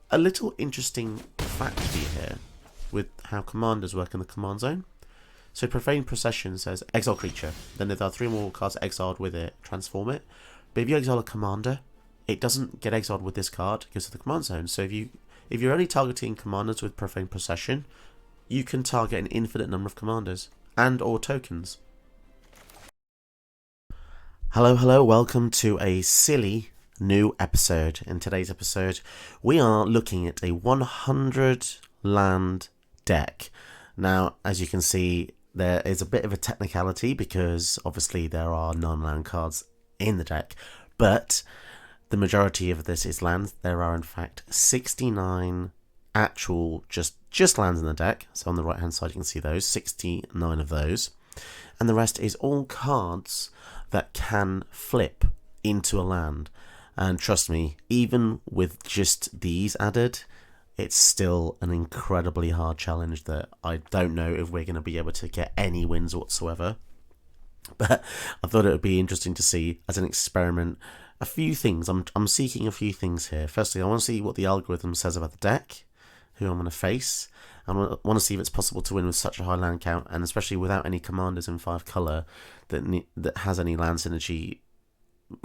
a little interesting fact for you here with how commanders work in the command zone. So Profane Procession says exile creature. Then if there are 3 more cards exiled with it, transform it. But if you exile a commander, it doesn't get exiled with this card, it goes to the command zone. So if you're only targeting commanders with Profane Procession, you can target an infinite number of commanders and or tokens. Hello, welcome to a silly new episode. In today's episode, we are looking at a 100 land deck. Now, as you can see, there is a bit of a technicality because obviously there are non-land cards in the deck, but the majority of this is lands. There are in fact 69 actual just lands in the deck. So on the right hand side you can see those, 69 of those. And the rest is all cards that can flip into a land. And trust me, even with just these added, it's still an incredibly hard challenge that I don't know if we're going to be able to get any wins whatsoever. But I thought it would be interesting to see as an experiment a few things. I'm seeking a few things here. Firstly, I want to see what the algorithm says about the deck, who I'm going to face. I want to see if it's possible to win with such a high land count, and especially without any commanders in 5 colour that has any land synergy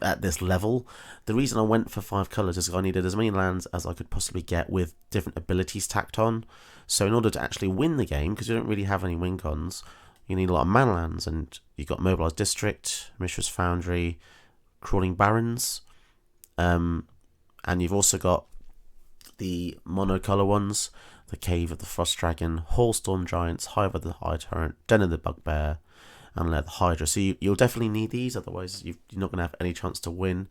at this level. The reason I went for 5 colours is I needed as many lands as I could possibly get with different abilities tacked on. So in order to actually win the game, because you don't really have any win cons, you need a lot of mana lands, and you've got Mobilised District, Mishra's Foundry, Crawling Barrens, and you've also got the monocolour ones, the Cave of the Frost Dragon, Hailstorm Giants, Hive of the High Torrent, Den of the Bugbear, and Lair of the Hydra. So you'll definitely need these, otherwise you're not going to have any chance to win.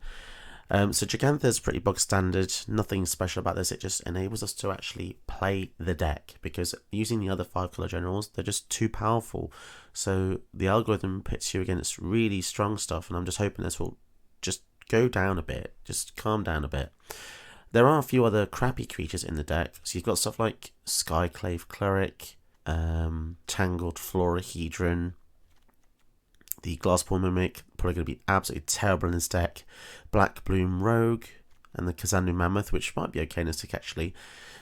So Jegantha is pretty bog standard, nothing special about this. It just enables us to actually play the deck, because using the other 5 colour generals, they're just too powerful. So the algorithm pits you against really strong stuff, and I'm just hoping this will just go down a bit, just calm down a bit. There are a few other crappy creatures in the deck. So you've got stuff like Skyclave Cleric, Tangled Florahedron, the Glasspaw Mimic, probably going to be absolutely terrible in this deck, Black Bloom Rogue, and the Kazandu Mammoth, which might be okay in this deck actually.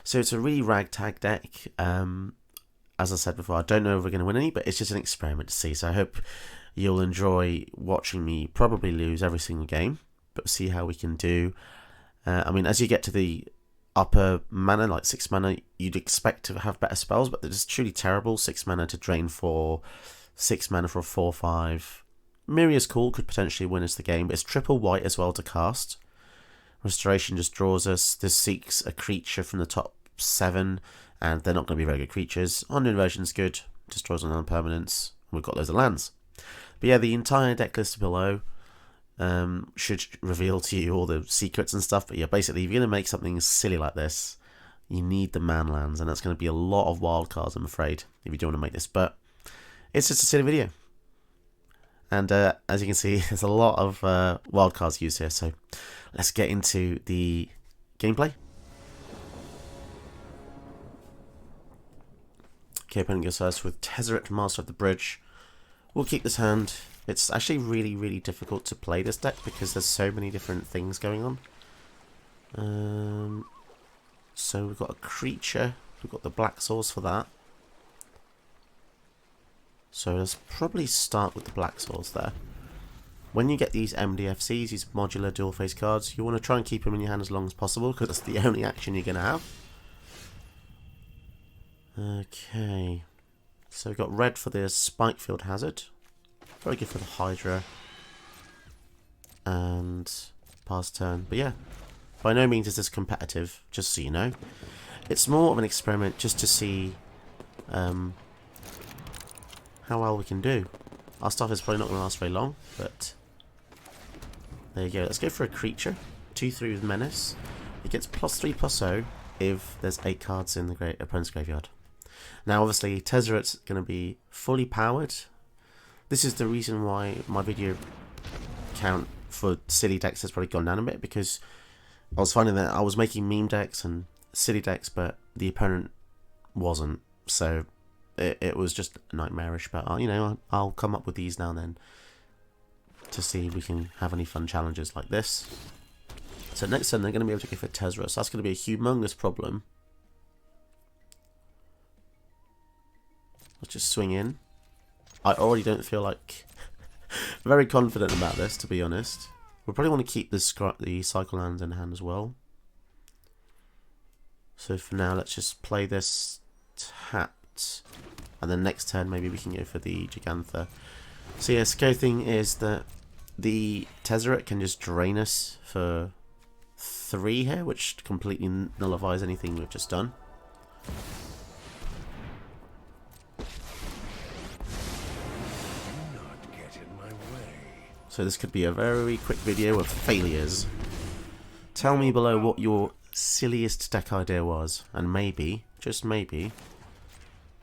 So it's a really ragtag deck. As I said before, I don't know if we're going to win any, but it's just an experiment to see. So I hope you'll enjoy watching me probably lose every single game, but see how we can do. I mean, as you get to the upper mana, like 6 mana, you'd expect to have better spells, but they're just truly terrible. 6 mana to drain 4, 6 mana for a 4/5. Miria's cool, could potentially win us the game, but it's triple white as well to cast. Restoration just draws us. This seeks a creature from the top 7, and they're not going to be very good creatures. On Inversion's good, just draws on permanents. We've got loads of lands. But yeah, the entire deck list below should reveal to you all the secrets and stuff. But yeah, basically, if you're going to make something silly like this, you need the man lands, and that's going to be a lot of wild cards, I'm afraid, if you do want to make this. But it's just a silly video. And as you can see, there's a lot of wild cards used here. So let's get into the gameplay. Okay, opponent goes first with Tezzeret, Master of the Bridge. We'll keep this hand. It's actually really difficult to play this deck because there's so many different things going on. So we've got a creature. We've got the Black Source for that. So let's probably start with the Black Source there. When you get these MDFCs, these modular dual face cards, you want to try and keep them in your hand as long as possible because that's the only action you're going to have. Okay. So we've got red for the Spikefield Hazard. Very good for the Hydra. And pass turn. But yeah, by no means is this competitive, just so you know. It's more of an experiment just to see how well we can do. Our stuff is probably not going to last very long, but there you go. Let's go for a creature. 2/3 with Menace. It gets +3/+0 if there's 8 cards in the opponent's graveyard. Now obviously Tezzeret's going to be fully powered. This is the reason why my video count for silly decks has probably gone down a bit, because I was finding that I was making meme decks and silly decks, but the opponent wasn't. So it was just nightmarish. But you know, I'll come up with these now and then to see if we can have any fun challenges like this. So next turn they're going to be able to go for Tezzeret. So that's going to be a humongous problem. Let's just swing in. I already don't feel like very confident about this, to be honest. We'll probably want to keep the cycle lands in hand as well. So for now, let's just play this tapped. And then next turn, maybe we can go for the Jegantha. So yeah, scary thing is that the Tezzeret can just drain us for 3 here, which completely nullifies anything we've just done. So this could be a very quick video of failures. Tell me below what your silliest deck idea was, and maybe, just maybe,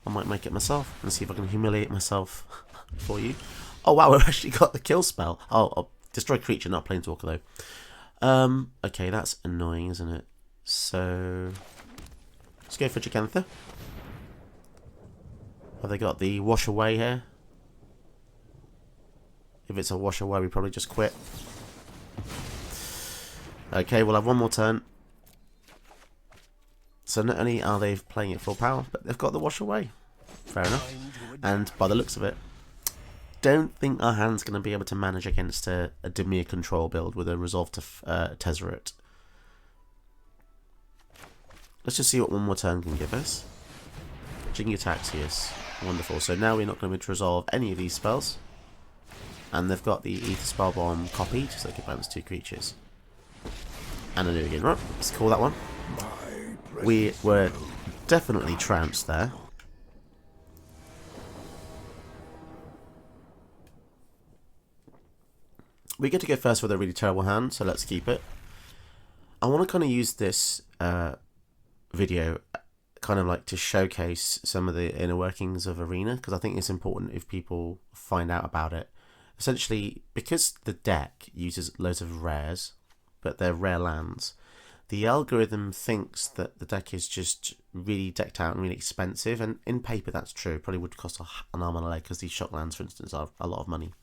I might make it myself and see if I can humiliate myself for you. Oh wow, we've actually got the kill spell. Oh, I'll destroy creature, not planeswalker though. Okay, that's annoying, isn't it? So let's go for Jegantha. Have they got the wash away here? If it's a wash away, we probably just quit. Okay, we'll have one more turn. So not only are they playing it full power, but they've got the wash away. Fair enough. And by the looks of it, don't think our hand's going to be able to manage against a Dimir control build with a resolve to Tezzeret. Let's just see what one more turn can give us. Jegantha, wonderful. So now we're not going to resolve any of these spells. And they've got the Ether Spell Bomb copied, so they can balance 2 creatures. And a new again. Right, let's call that one. We were definitely trounced there. We get to go first with a really terrible hand, so let's keep it. I want to kind of use this video kind of like to showcase some of the inner workings of Arena, because I think it's important if people find out about it. Essentially, because the deck uses loads of rares, but they're rare lands, the algorithm thinks that the deck is just really decked out and really expensive, and in paper that's true. It probably would cost an arm and a leg, because these shock lands, for instance, are a lot of money.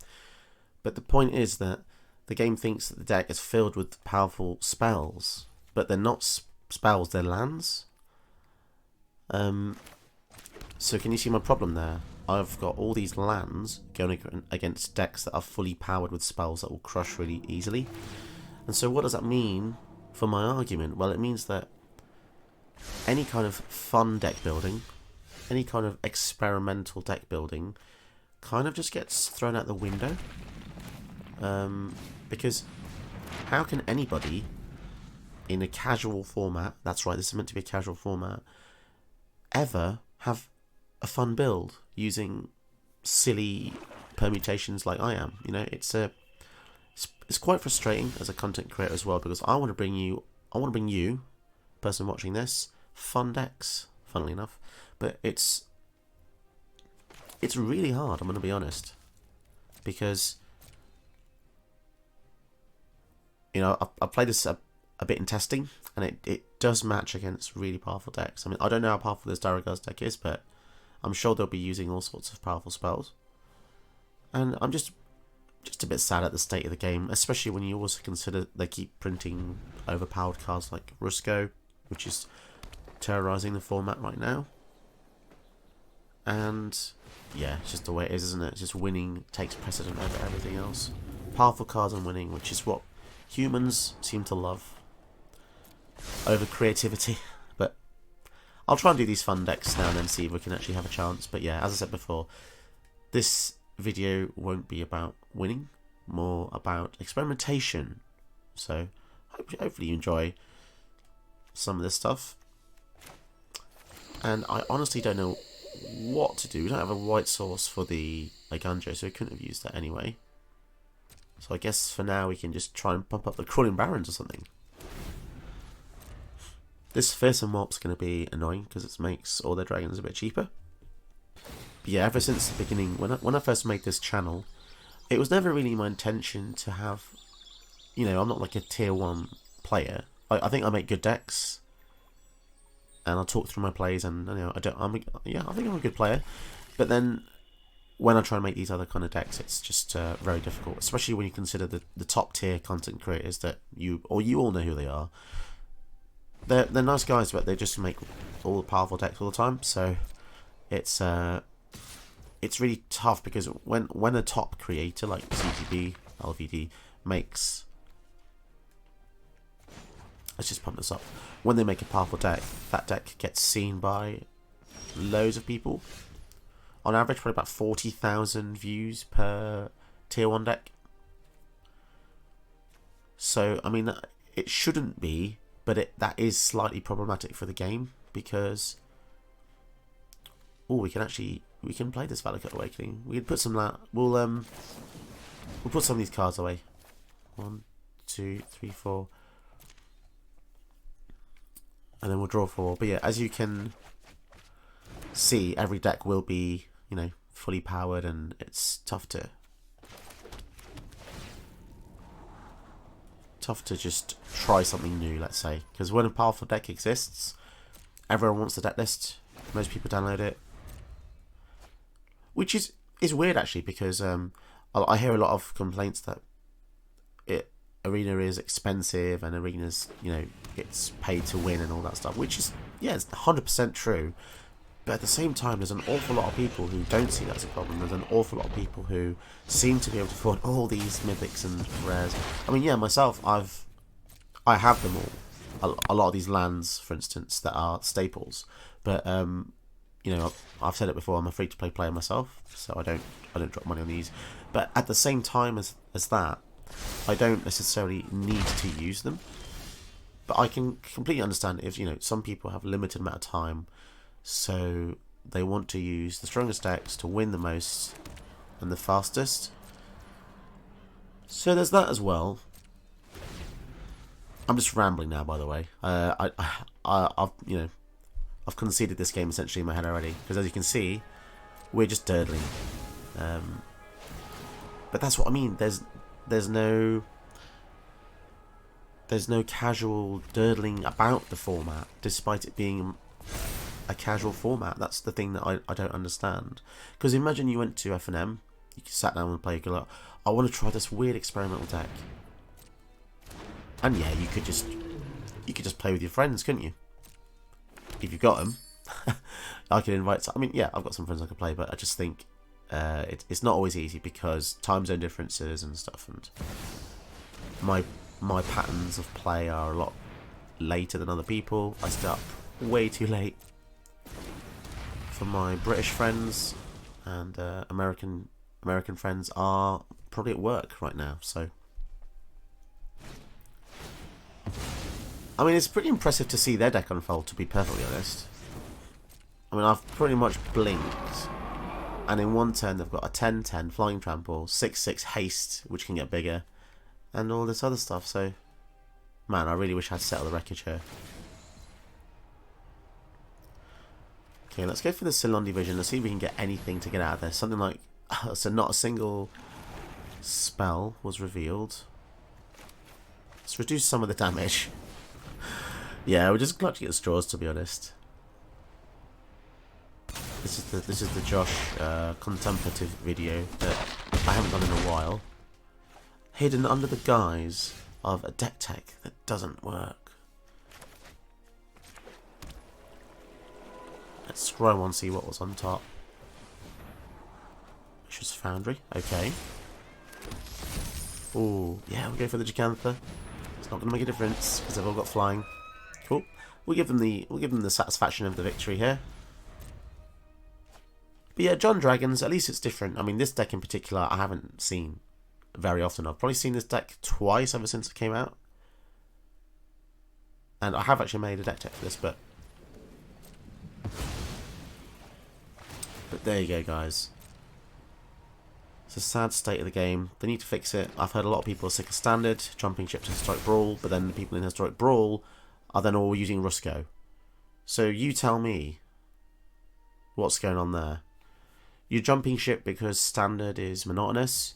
But the point is that the game thinks that the deck is filled with powerful spells, but they're not spells, they're lands. So can you see my problem there? I've got all these lands going against decks that are fully powered with spells that will crush really easily. And so what does that mean for my argument? Well, it means that any kind of fun deck building, any kind of experimental deck building, kind of just gets thrown out the window. Because how can anybody in a casual format, that's right, this is meant to be a casual format, ever have a fun build using silly permutations like I am? You know, it's quite frustrating as a content creator as well, because I want to bring you, person watching this, fun decks, funnily enough, but it's really hard, I'm going to be honest, because you know, I've played this a bit in testing, and it does match against really powerful decks. I mean, I don't know how powerful this Daragar's deck is, but I'm sure they'll be using all sorts of powerful spells. And I'm just a bit sad at the state of the game, especially when you also consider they keep printing overpowered cards like Rusko, which is terrorizing the format right now. And yeah, it's just the way it is, isn't it? It's just winning takes precedent over everything else. Powerful cards and winning, which is what humans seem to love over creativity. But I'll try and do these fun decks now and then, see if we can actually have a chance. But yeah, as I said before, this video won't be about winning, more about experimentation. So hopefully you enjoy some of this stuff. And I honestly don't know what to do. We don't have a white source for the Jegantha, so we couldn't have used that anyway. So I guess for now we can just try and pump up the Crawling Barons or something. This Fearsome Warp's going to be annoying because it makes all their dragons a bit cheaper. But yeah, ever since the beginning, when I first made this channel, it was never really my intention to have, you know, I'm not like a tier 1 player. I think I make good decks, and I'll talk through my plays, and you know, I think I'm a good player. But then when I try and make these other kind of decks, it's just very difficult, especially when you consider the top tier content creators that you all know who they are. They're nice guys, but they just make all the powerful decks all the time. So it's really tough, because when a top creator like CGB, LVD makes, let's just pump this up. When they make a powerful deck, that deck gets seen by loads of people. On average, probably about 40,000 views per tier 1 deck. So, I mean, it shouldn't be, but that is slightly problematic for the game, because we can play this Valakut Awakening. We can put some we'll put some of these cards away. 1, 2, 3, 4. And then we'll draw 4. But yeah, as you can see, every deck will be, fully powered, and it's tough to just try something new, let's say. Because when a powerful deck exists, everyone wants the deck list. Most people download it. Which is weird, actually, because I hear a lot of complaints that Arena is expensive, and Arena's, it's paid to win and all that stuff, which is, it's 100% true. But at the same time, there's an awful lot of people who don't see that as a problem. There's an awful lot of people who seem to be able to afford all these mythics and rares. I mean, myself, I have them all. A lot of these lands, for instance, that are staples. But I've said it before, I'm a free-to-play player myself, so I don't drop money on these. But at the same time as that, I don't necessarily need to use them. But I can completely understand if, some people have a limited amount of time, so they want to use the strongest decks to win the most and the fastest. So there's that as well. I'm just rambling now, by the way. I've conceded this game essentially in my head already, because as you can see, we're just durdling. But that's what I mean. There's no casual durdling about the format, despite it being a casual format. That's the thing that I don't understand. Because imagine you went to F&M, you sat down and played, like, I want to try this weird experimental deck, and you could just play with your friends, couldn't you? If you got them. I could invite. I mean, I've got some friends I could play, but I just think it's not always easy, because time zone differences and stuff, and my patterns of play are a lot later than other people. I stay up way too late for my British friends, and American friends are probably at work right now. So, I mean, it's pretty impressive to see their deck unfold, to be perfectly honest. I mean, I've pretty much blinked, and in one turn they've got a 10/10 Flying Trample, 6/6 Haste, which can get bigger, and all this other stuff. So, man, I really wish I had settled the wreckage here. Okay, let's go for the Ceylon Division. Let's see if we can get anything to get out of this. Something like... so not a single spell was revealed. Let's reduce some of the damage. We're just clutching at straws, to be honest. This is the Josh contemplative video that I haven't done in a while. Hidden under the guise of a deck tech that doesn't work. Let's scroll on, see what was on top. Vicious Foundry, okay. Ooh, we'll go for the Jegantha. It's not going to make a difference because they've all got flying. Cool. We'll give them the satisfaction of the victory here. But John Dragons, at least it's different. I mean, this deck in particular, I haven't seen very often. I've probably seen this deck twice ever since it came out. And I have actually made a deck tech for this, but there you go, guys. It's a sad state of the game. They need to fix it. I've heard a lot of people are sick of Standard, jumping ship to Historic Brawl, but then the people in Historic Brawl are then all using Rusko. So you tell me what's going on there. You're jumping ship because Standard is monotonous,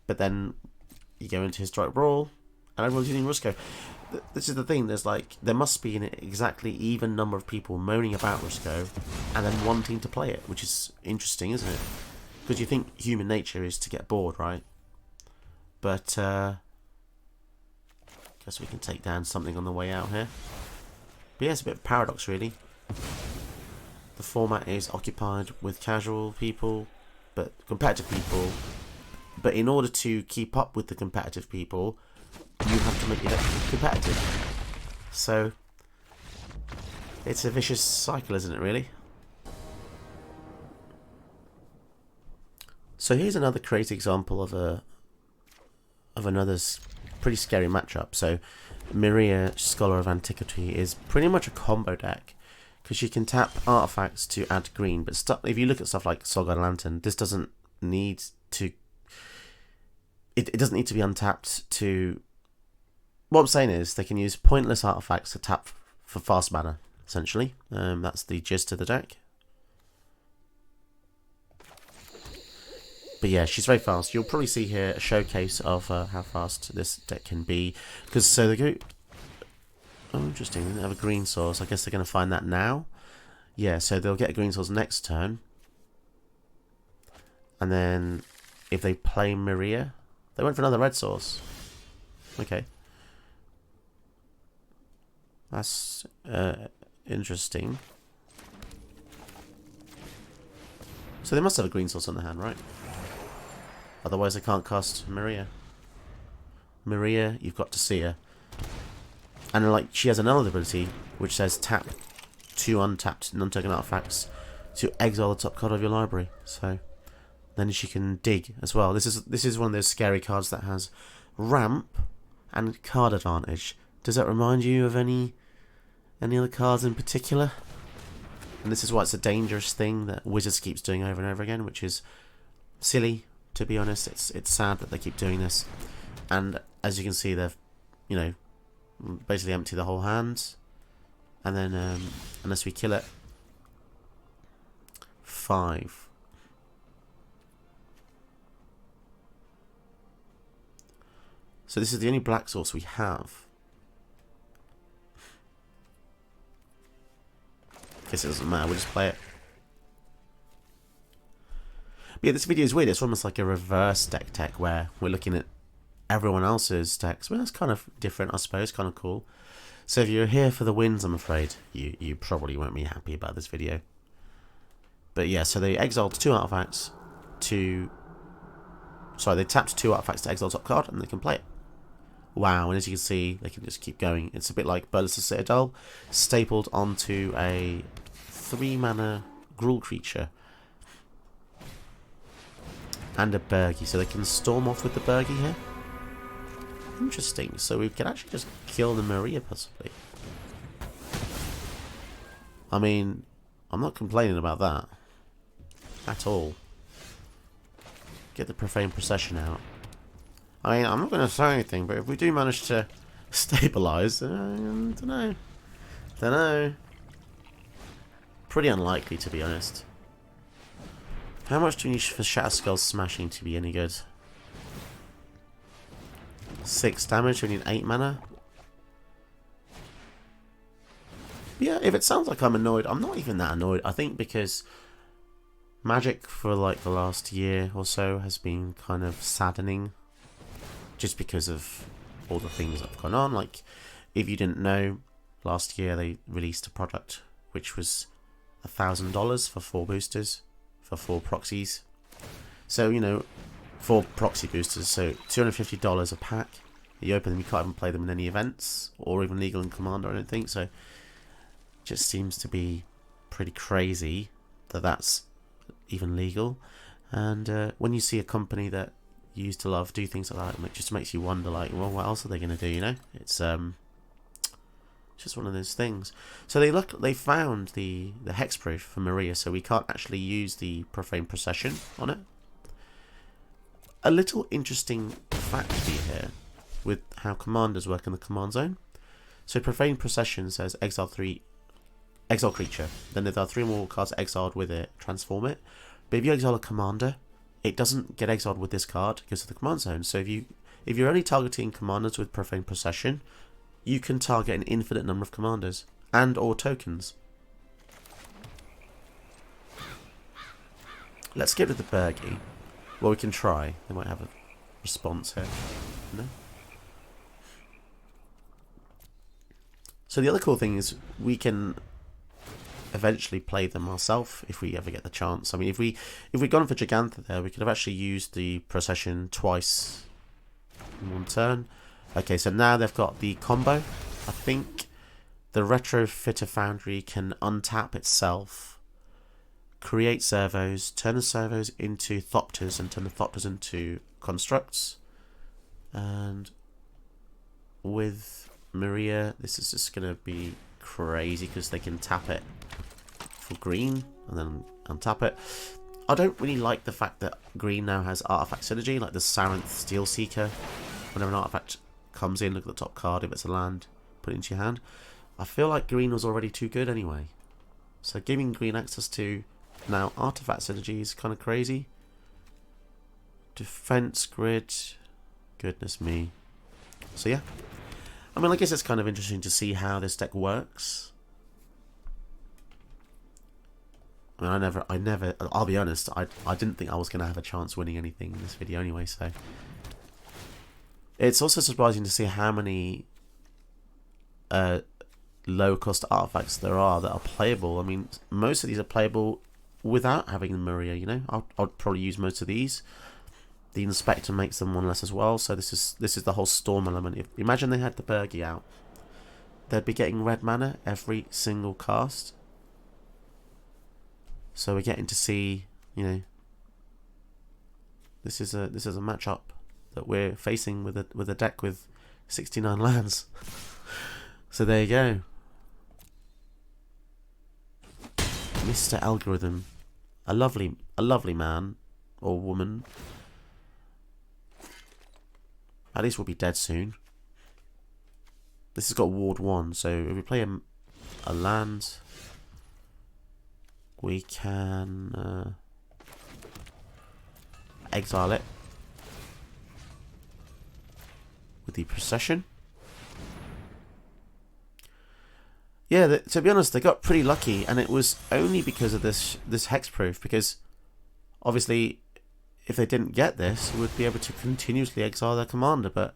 but then you go into Historic Brawl and everyone's using Rusko. This is the thing, there must be an exactly even number of people moaning about Rusko and then wanting to play it, which is interesting, isn't it? Because you think human nature is to get bored, right? But guess we can take down something on the way out here. But yeah, it's a bit of a paradox, really. The format is occupied with casual people, but competitive people. But in order to keep up with the competitive people, you have to make it competitive. So it's a vicious cycle, isn't it, really? So here's another crazy example of another pretty scary matchup. So Maria, Scholar of Antiquity, is pretty much a combo deck because you can tap artifacts to add green. But if you look at stuff like Soul Guide Lantern, this doesn't need to. It doesn't need to be untapped to. What I'm saying is they can use pointless artifacts to tap for fast mana. Essentially, that's the gist of the deck. But yeah, she's very fast. You'll probably see here a showcase of how fast this deck can be. Because so they go. Oh, interesting. They have a green source. I guess they're going to find that now. Yeah, so they'll get a green source next turn. And then if they play Maria, they went for another red source. Okay. That's interesting. So they must have a green source on the hand, right? Otherwise they can't cast Maria. Maria, you've got to see her. And like she has another ability which says tap 2 untapped non-token artifacts to exile the top card of your library. So then she can dig as well. This is one of those scary cards that has ramp and card advantage. Does that remind you of any other cards in particular? And this is why it's a dangerous thing that Wizards keeps doing over and over again, which is silly, to be honest. It's sad that they keep doing this. And as you can see, they've, you know, basically empty the whole hand. And then, unless we kill it, 5. So this is the only black source we have. Guess it doesn't matter, we'll just play it. But yeah, this video is weird. It's almost like a reverse deck tech where we're looking at everyone else's decks. Well, that's kind of different, I suppose, kind of cool. So if you're here for the wins, I'm afraid, you probably won't be happy about this video. But yeah, so they exiled 2 artifacts to... Sorry, they tapped 2 artifacts to exile top card and they can play it. Wow, and as you can see, they can just keep going. It's a bit like Burlester's Citadel, stapled onto a 3-mana Gruul creature. And a Burgie, so they can storm off with the Burgie here. Interesting, so we can actually just kill the Maria, possibly. I mean, I'm not complaining about that. At all. Get the Profane Procession out. I mean, I'm not going to say anything, but if we do manage to stabilise, I don't know. Don't know. Pretty unlikely, to be honest. How much do we need for Shatterskull's smashing to be any good? 6 damage, we need 8 mana. Yeah, if it sounds like I'm annoyed, I'm not even that annoyed. I think because Magic for like the last year or so has been kind of saddening. Just because of all the things that have gone on. Like, if you didn't know, last year they released a product which was $1,000 for 4 boosters, for 4 proxies. So, you know, 4 proxy boosters, so $250 a pack. You open them, you can't even play them in any events, or even legal in Commander, I don't think. So, it just seems to be pretty crazy that that's even legal. And when you see a company that you used to love do things like that, it just makes you wonder, like, well, what else are they going to do, you know? It's just one of those things. So they found the hexproof for Maria, so we can't actually use the Profane Procession on it. A little interesting fact for you here with how commanders work in the command zone. So Profane Procession says exile creature. Then if there are 3 more cards exiled with it, transform it. But if you exile a commander, it doesn't get exiled with this card because of the command zone. So if you're only targeting commanders with Profane Procession, you can target an infinite number of commanders and or tokens. Let's get rid of the Bergie. Well, we can try. They might have a response here. No? So the other cool thing is we can eventually play them ourselves if we ever get the chance. I mean, if we'd gone for Jegantha there, we could have actually used the procession twice in one turn. Okay, so now they've got the combo. I think the Retrofitter Foundry can untap itself, create servos, turn the servos into Thopters, and turn the Thopters into constructs. And with Maria, this is just going to be crazy because they can tap it for green and then untap it. I don't really like the fact that green now has artifact synergy, like the Sarenth Steel Seeker. Whenever an artifact comes in, look at the top card. If it's a land, put it into your hand. I feel like green was already too good anyway. So giving green access to now artifact synergy is kind of crazy. Defense grid, goodness me. So yeah, I mean, I guess it's kind of interesting to see how this deck works. I mean, I never, I'll be honest, I didn't think I was going to have a chance winning anything in this video anyway, so. It's also surprising to see how many low-cost artifacts there are that are playable. I mean, most of these are playable without having the Maria, you know. I'd probably use most of these. The Inspector makes them one less as well, so this is the whole Storm element. Imagine they had the Bergie out. They'd be getting red mana every single cast. So we're getting to see, you know, this is a matchup that we're facing with a deck with 69 lands. So there you go. Mr. Algorithm. A lovely man or woman. At least we'll be dead soon. This has got Ward 1, so if we play a land, we can exile it with the procession. Yeah, to be honest, they got pretty lucky, and it was only because of this hexproof, because obviously if they didn't get this, they would be able to continuously exile their commander, but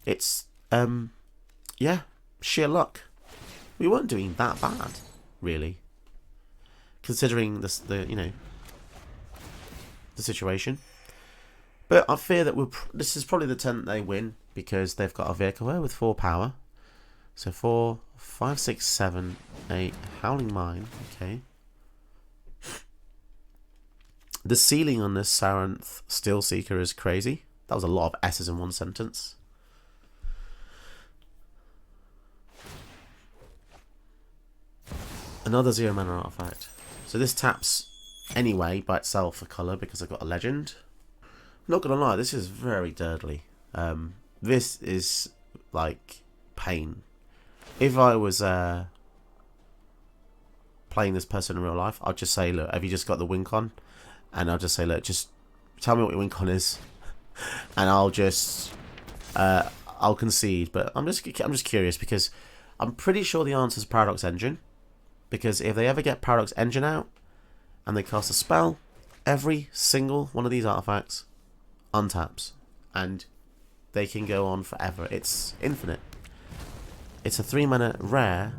it's yeah, sheer luck. We weren't doing that bad, really, considering the you know, the situation. But I fear that this is probably the turn that they win, because they've got a vehicle here with 4 power. So 4, 5, 6, 7, 8. Howling Mine. Okay. The ceiling on this Sarenth Steel Seeker is crazy. That was a lot of S's in one sentence. Another 0 mana artifact. So this taps anyway by itself for colour because I've got a legend. Not gonna lie, this is very dirtly. This is like pain. If I was playing this person in real life, I'd just say, look, have you just got the win con? And I'll just say, look, just tell me what your win con is, and I'll just I'll concede. But I'm just curious, because I'm pretty sure the answer is Paradox Engine. Because if they ever get Paradox Engine out and they cast a spell, every single one of these artifacts untaps, and they can go on forever. It's infinite. It's a 3 mana rare,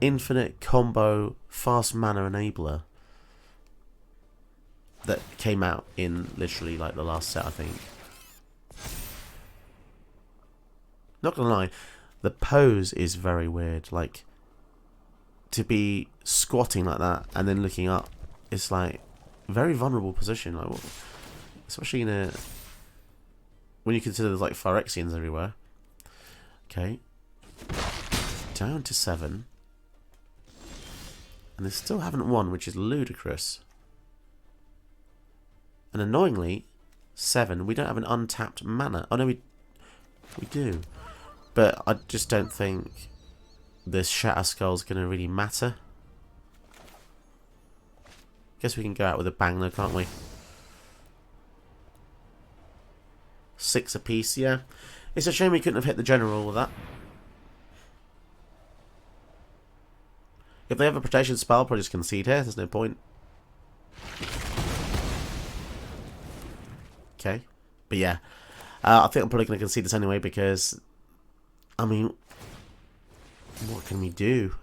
infinite combo, fast mana enabler that came out in literally like the last set, I think. Not gonna lie, the pose is very weird. Like, to be squatting like that and then looking up, it's like very vulnerable position. Like, especially in a, when you consider there's like Phyrexians everywhere. Okay. Down to 7. And they still haven't won, which is ludicrous. And annoyingly, 7, we don't have an untapped mana. Oh no, we do. But I just don't think this Shatter Skull's going to really matter. Guess we can go out with a bang though, can't we? 6 apiece, yeah. It's a shame we couldn't have hit the general with that. If they have a protection spell, I'll probably just concede here. There's no point. Okay. But yeah, I think I'm probably going to concede this anyway because, I mean, what can we do?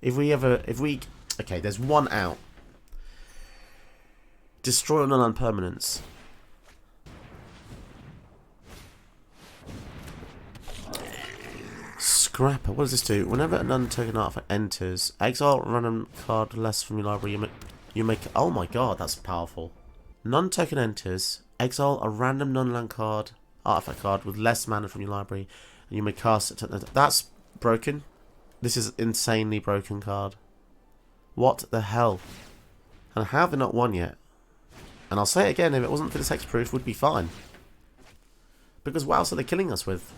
Okay, there's one out. Destroy on non permanence. Scrapper, what does this do? Whenever a non-token artifact enters, exile a random card less from your library. You make. Oh my god, that's powerful. Non-token enters, exile a random non-land card, artifact card with less mana from your library, and you may cast it. That's broken. This is insanely broken card. What the hell? And how have they not won yet? And I'll say it again, if it wasn't for this hexproof, would be fine. Because what else are they killing us with?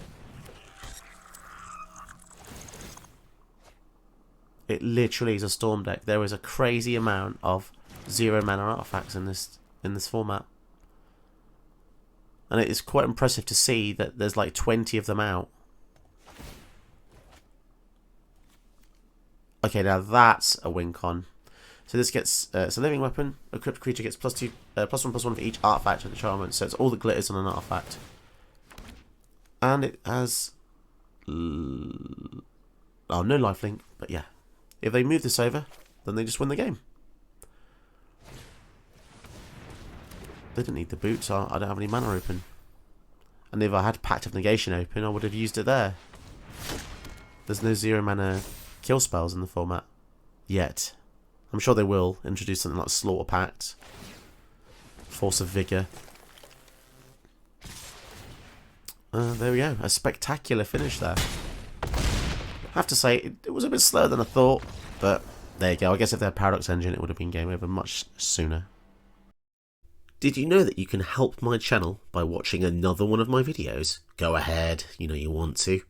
It literally is a storm deck. There is a crazy amount of 0 mana artifacts in this format. And it is quite impressive to see that there's like 20 of them out. Okay, now that's a win con. So this gets it's a living weapon. A equipped creature gets +1/+1 for each artifact of the enchantment. So it's all the glitters on an artifact, and it has no lifelink. But yeah, if they move this over, then they just win the game. They didn't need the boots. I don't have any mana open, and if I had Pact of Negation open, I would have used it there. There's no 0 mana kill spells in the format yet. I'm sure they will introduce something like Slaughter Pact, Force of Vigor. There we go, a spectacular finish there. I have to say, it was a bit slower than I thought, but there you go. I guess if they had Paradox Engine, it would have been game over much sooner. Did you know that you can help my channel by watching another one of my videos? Go ahead, you know you want to.